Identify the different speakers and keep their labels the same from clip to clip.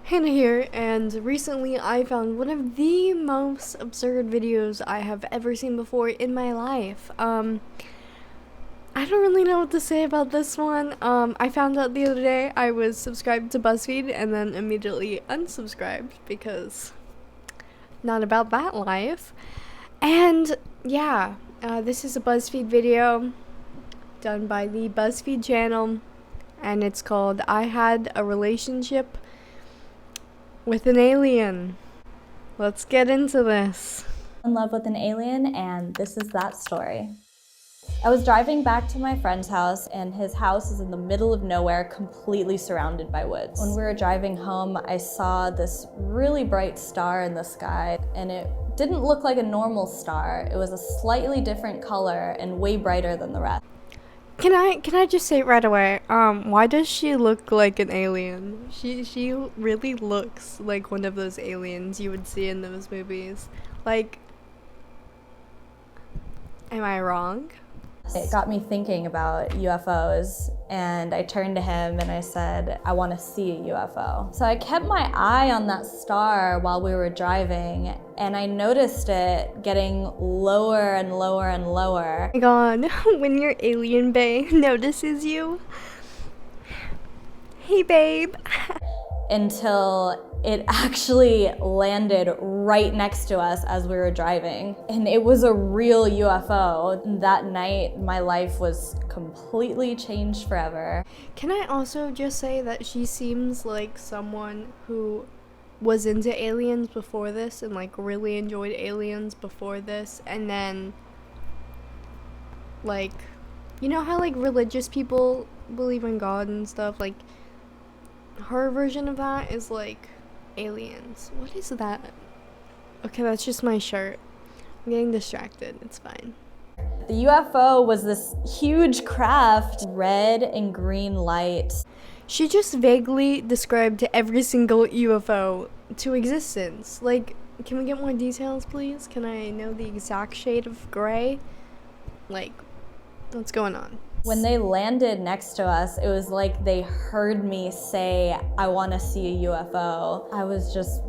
Speaker 1: Hannah here, and recently I found one of the most absurd videos I have ever seen before in my life. I don't really know what to say about this one. I found out the other day I was subscribed to BuzzFeed and then immediately unsubscribed because not about that life. And yeah, this is a BuzzFeed video done by the BuzzFeed channel, and it's called I Had a Relationship with an Alien. Let's get into this.
Speaker 2: In love with an alien, and this is that story. I was driving back to my friend's house, and his house is in the middle of nowhere, completely surrounded by woods. When we were driving home, I saw this really bright star in the sky, and it didn't look like a normal star. It was a slightly different color and way brighter than the rest.
Speaker 1: Can I just say right away, why does she look like an alien? She really looks like one of those aliens you would see in those movies. Like, am I wrong?
Speaker 2: It got me thinking about UFOs, and I turned to him and I said, I want to see a UFO. So I kept my eye on that star while we were driving, and I noticed it getting lower and lower and lower.
Speaker 1: Oh my god, when your alien bae notices you. Hey babe.
Speaker 2: Until it actually landed right next to us as we were driving. And it was a real UFO. That night, my life was completely changed forever.
Speaker 1: Can I also just say that she seems like someone who was into aliens before this and like really enjoyed aliens before this, and then like, you know how like religious people believe in God and stuff, like her version of that is like aliens. What is that? Okay, that's just my shirt. I'm getting distracted. It's fine.
Speaker 2: The UFO was this huge craft, red and green light.
Speaker 1: She just vaguely described every single UFO to existence. Like, can we get more details, please? Can I know the exact shade of gray? Like, what's going on?
Speaker 2: When they landed next to us, it was like they heard me say, I want to see a UFO. I was just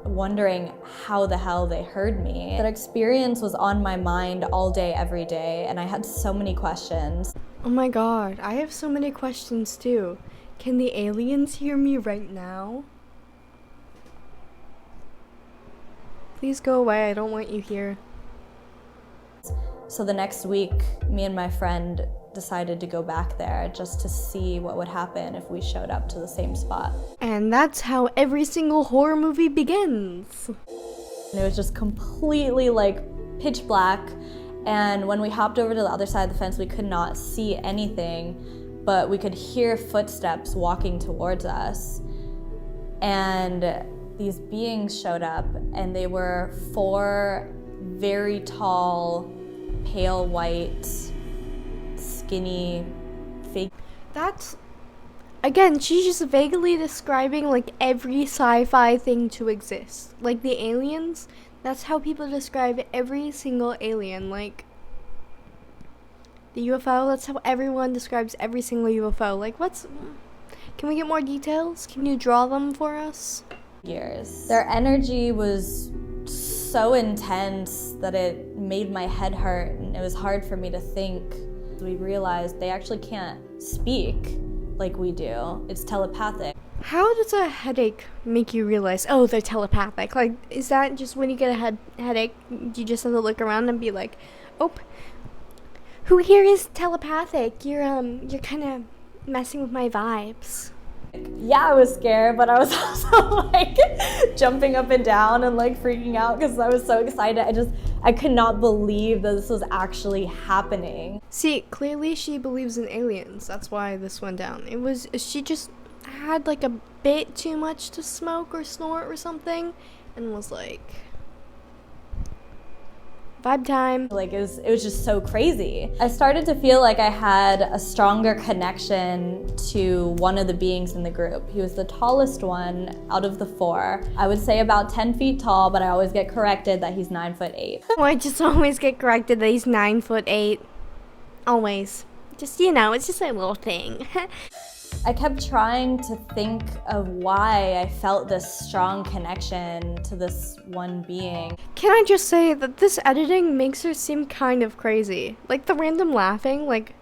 Speaker 2: wondering how the hell they heard me. That experience was on my mind all day, every day, and I had so many questions.
Speaker 1: Oh my god, I have so many questions too. Can the aliens hear me right now? Please go away, I don't want you here.
Speaker 2: So the next week, me and my friend decided to go back there just to see what would happen if we showed up to the same spot.
Speaker 1: And that's how every single horror movie begins.
Speaker 2: And it was just completely like pitch black, and when we hopped over to the other side of the fence, we could not see anything, but we could hear footsteps walking towards us. And these beings showed up, and they were 4 very tall, pale white, skinny, fake.
Speaker 1: That's, again, she's just vaguely describing like every sci-fi thing to exist. Like the aliens, that's how people describe every single alien. Like the UFO, that's how everyone describes every single UFO. Like can we get more details? Can you draw them for us?
Speaker 2: Years. Their energy was so intense that it made my head hurt, and it was hard for me to think. We realized they actually can't speak like we do. It's telepathic.
Speaker 1: How does a headache make you realize, oh, they're telepathic? Like, is that just when you get a headache, you just have to look around and be like, oh, who here is telepathic? You're kind of messing with my vibes.
Speaker 2: Yeah, I was scared, but I was also like jumping up and down and like freaking out because I was so excited. I could not believe that this was actually happening.
Speaker 1: See, clearly she believes in aliens. That's why this went down. She just had like a bit too much to smoke or snort or something and was like, vibe time.
Speaker 2: Like it was just so crazy. I started to feel like I had a stronger connection to one of the beings in the group. He was the tallest one out of the 4. I would say about 10 feet tall, but I always get corrected that he's 9'8".
Speaker 1: I just always get corrected that he's 9'8". Always. Just, you know, it's just a little thing.
Speaker 2: I kept trying to think of why I felt this strong connection to this one being.
Speaker 1: Can I just say that this editing makes her seem kind of crazy? Like the random laughing, like...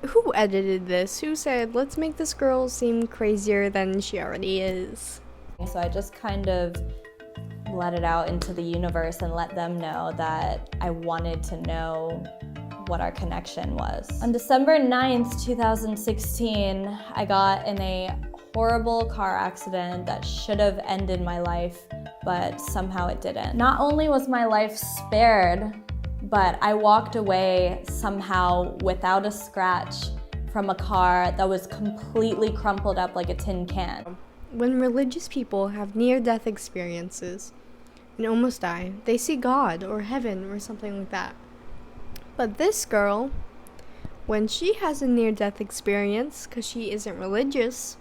Speaker 1: Who edited this? Who said, let's make this girl seem crazier than she already is?
Speaker 2: So I just kind of let it out into the universe and let them know that I wanted to know what our connection was. On December 9th, 2016, I got in a horrible car accident that should have ended my life, but somehow it didn't. Not only was my life spared, but I walked away somehow without a scratch from a car that was completely crumpled up like a tin can.
Speaker 1: When religious people have near-death experiences and almost die, they see God or heaven or something like that. But this girl, when she has a near-death experience, because she isn't religious,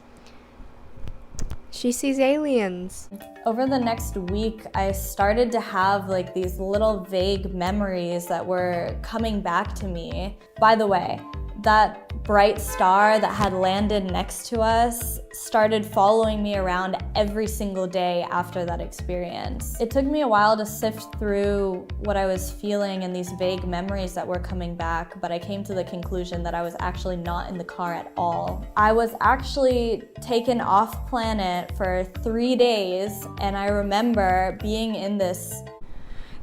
Speaker 1: she sees aliens.
Speaker 2: Over the next week, I started to have like these little vague memories that were coming back to me. By the way, that bright star that had landed next to us started following me around every single day after that experience. It took me a while to sift through what I was feeling and these vague memories that were coming back, but I came to the conclusion that I was actually not in the car at all. I was actually taken off planet for 3 days, and I remember being in this.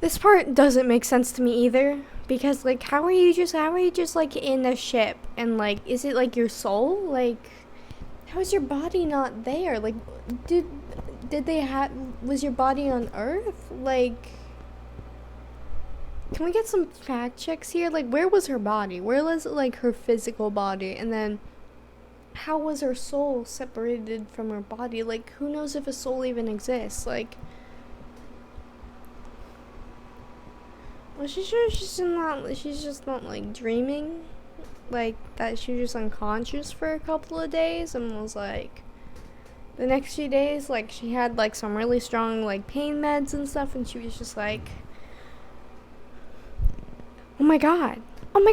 Speaker 1: This part doesn't make sense to me either. Because, like, how are you just, like, in a ship? And, like, is it, like, your soul? Like, how is your body not there? Like, was your body on Earth? Like, can we get some fact checks here? Like, where was her body? Where was, like, her physical body? And then, how was her soul separated from her body? Like, who knows if a soul even exists? Like... Well, she's just not like dreaming, like that she was just unconscious for a couple of days and was like, the next few days, like she had like some really strong like pain meds and stuff, and she was just like, oh my god, I'm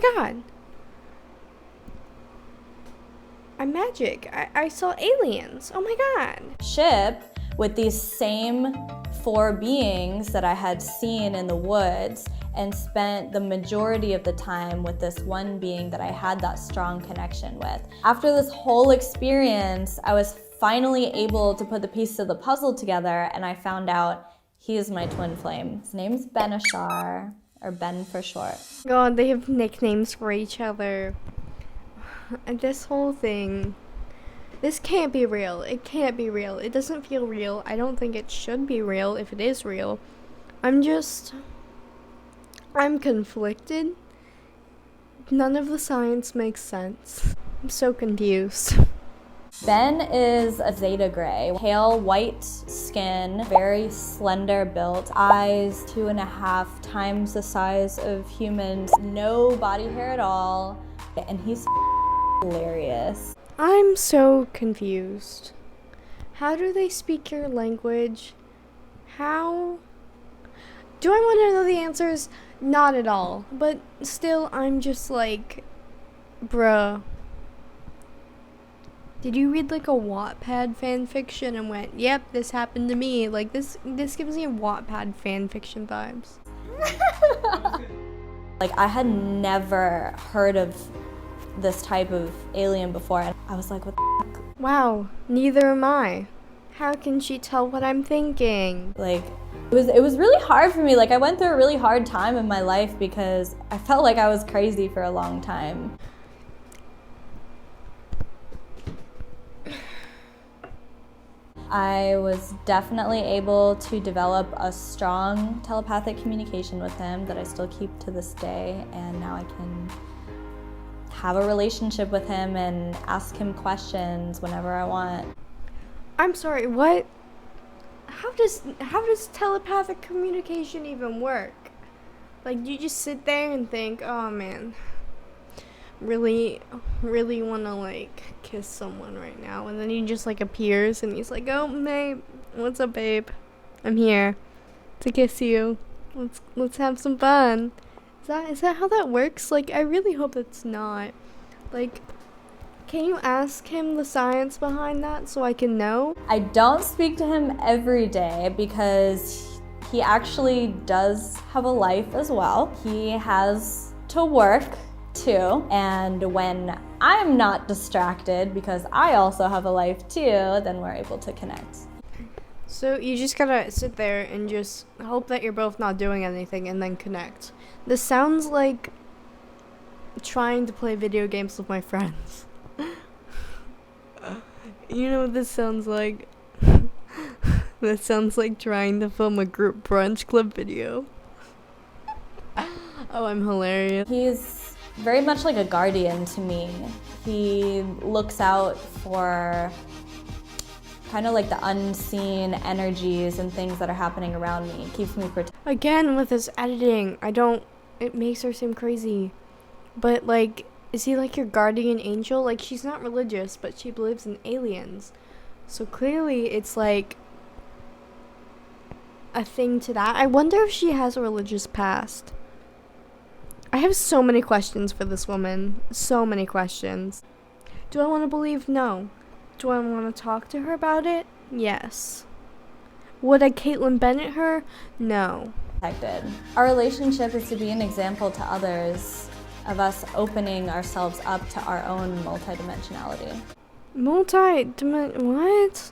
Speaker 1: magic, I saw aliens, oh my god.
Speaker 2: Ship with these same 4 beings that I had seen in the woods, and spent the majority of the time with this one being that I had that strong connection with. After this whole experience, I was finally able to put the pieces of the puzzle together, and I found out he is my twin flame. His name's Benashar, or Ben for short.
Speaker 1: God, they have nicknames for each other. And this whole thing, this can't be real. It can't be real. It doesn't feel real. I don't think it should be real if it is real. I'm conflicted. None of the science makes sense. I'm so confused.
Speaker 2: Ben is a Zeta Gray, pale white skin, very slender built, eyes 2.5 times the size of humans, no body hair at all, and he's hilarious.
Speaker 1: I'm so confused. How do they speak your language? How? Do I want to know the answers? Not at all. But still, I'm just like, bruh. Did you read like a Wattpad fanfiction and went, yep, this happened to me? Like this gives me Wattpad fanfiction vibes.
Speaker 2: Like I had never heard of this type of alien before, and I was like, what the fuck?
Speaker 1: Wow, neither am I. How can she tell what I'm thinking?
Speaker 2: Like, it was really hard for me. Like I went through a really hard time in my life because I felt like I was crazy for a long time. I was definitely able to develop a strong telepathic communication with him that I still keep to this day, and now I can have a relationship with him and ask him questions whenever I want.
Speaker 1: I'm sorry, what? How does telepathic communication even work? Like, you just sit there and think, oh man, really want to like kiss someone right now, and then he just like appears and he's like, oh babe, what's up babe, I'm here to kiss you, let's have some fun. Is Is that how that works? Like, I really hope it's not. Like, can you ask him the science behind that so I can know?
Speaker 2: I don't speak to him every day because he actually does have a life as well. He has to work too, and when I'm not distracted because I also have a life too, then we're able to connect.
Speaker 1: So you just gotta sit there and just hope that you're both not doing anything and then connect. This sounds like trying to play video games with my friends. You know what this sounds like? That sounds like trying to film a group Brunchclub video. Oh, I'm hilarious.
Speaker 2: He's very much like a guardian to me. He looks out for kind of like the unseen energies and things that are happening around me. He keeps me protected.
Speaker 1: Again, with his editing, it makes her seem crazy. But, like, is he like your guardian angel? Like, she's not religious, but she believes in aliens. So clearly it's like a thing to that. I wonder if she has a religious past. I have so many questions for this woman. So many questions. Do I want to believe? No. Do I want to talk to her about it? Yes. Would I Caitlin Bennett her? No.
Speaker 2: Our relationship is to be an example to others of us opening ourselves up to our own multidimensionality.
Speaker 1: What?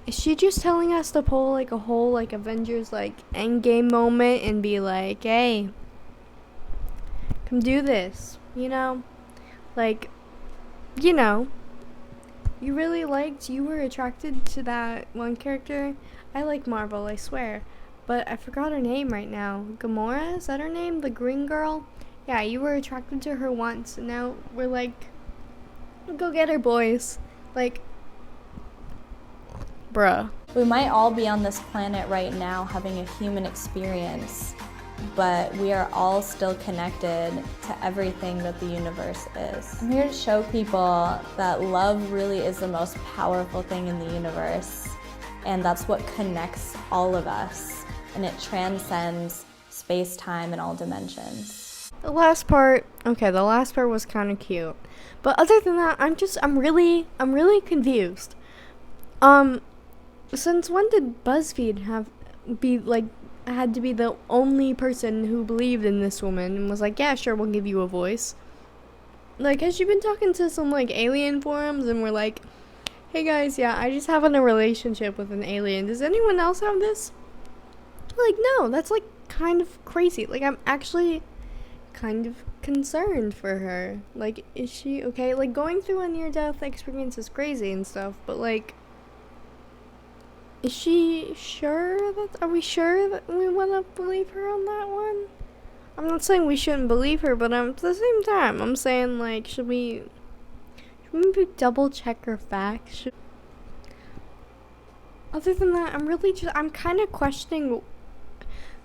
Speaker 1: Is she just telling us to pull like a whole like Avengers like Endgame moment and be like, hey, come do this, you know? Like, you know, you were attracted to that one character. I like Marvel, I swear. But I forgot her name right now. Gamora? Is that her name? The green girl? Yeah, you were attracted to her once, and now we're like, go get her, boys. Like, bruh.
Speaker 2: We might all be on this planet right now having a human experience, but we are all still connected to everything that the universe is. I'm here to show people that love really is the most powerful thing in the universe, and that's what connects all of us. And it transcends space, time, and all dimensions.
Speaker 1: The last part was kind of cute. But other than that, I'm really confused. Since when did BuzzFeed had to be the only person who believed in this woman and was like, yeah, sure, we'll give you a voice? Like, has she been talking to some, like, alien forums and we're like, hey guys, yeah, I just having a relationship with an alien. Does anyone else have this? Like, no, that's like kind of crazy. Like, I'm actually kind of concerned for her. Like, is she okay? Like, going through a near-death experience is crazy and stuff, but like, is she sure are we sure that we want to believe her on that one? I'm not saying we shouldn't believe her, but at the same time, I'm saying, like, should we maybe double check her facts? Other than that, I'm kind of questioning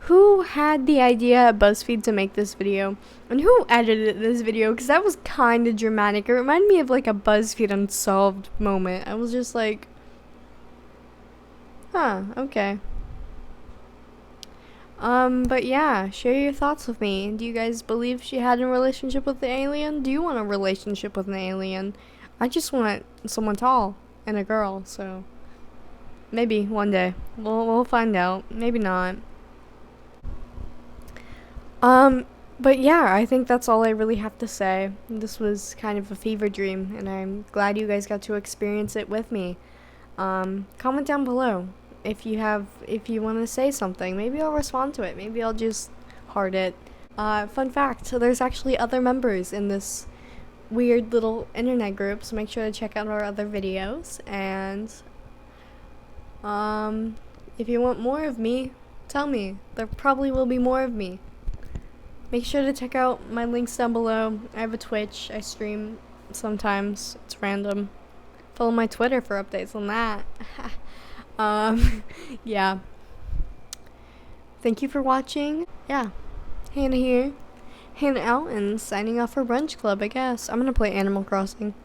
Speaker 1: who had the idea at BuzzFeed to make this video and who edited this video, because that was kind of dramatic. It reminded me of like a BuzzFeed Unsolved moment. I was just like, huh, okay. But yeah, share your thoughts with me. Do you guys believe she had a relationship with the alien? Do you want a relationship with an alien? I just want someone tall and a girl, so maybe one day we'll find out. Maybe not. But yeah, I think that's all I really have to say. This was kind of a fever dream, and I'm glad you guys got to experience it with me. Comment down below if you want to say something. Maybe I'll respond to it. Maybe I'll just heart it. Fun fact, so there's actually other members in this weird little internet group, so make sure to check out our other videos. And if you want more of me, tell me. There probably will be more of me. Make sure to check out my links down below. I have a Twitch. I stream sometimes. It's random. Follow my Twitter for updates on that. Yeah. Thank you for watching. Yeah. Hannah here. Hannah out and signing off for Brunchclub, I guess. I'm gonna play Animal Crossing.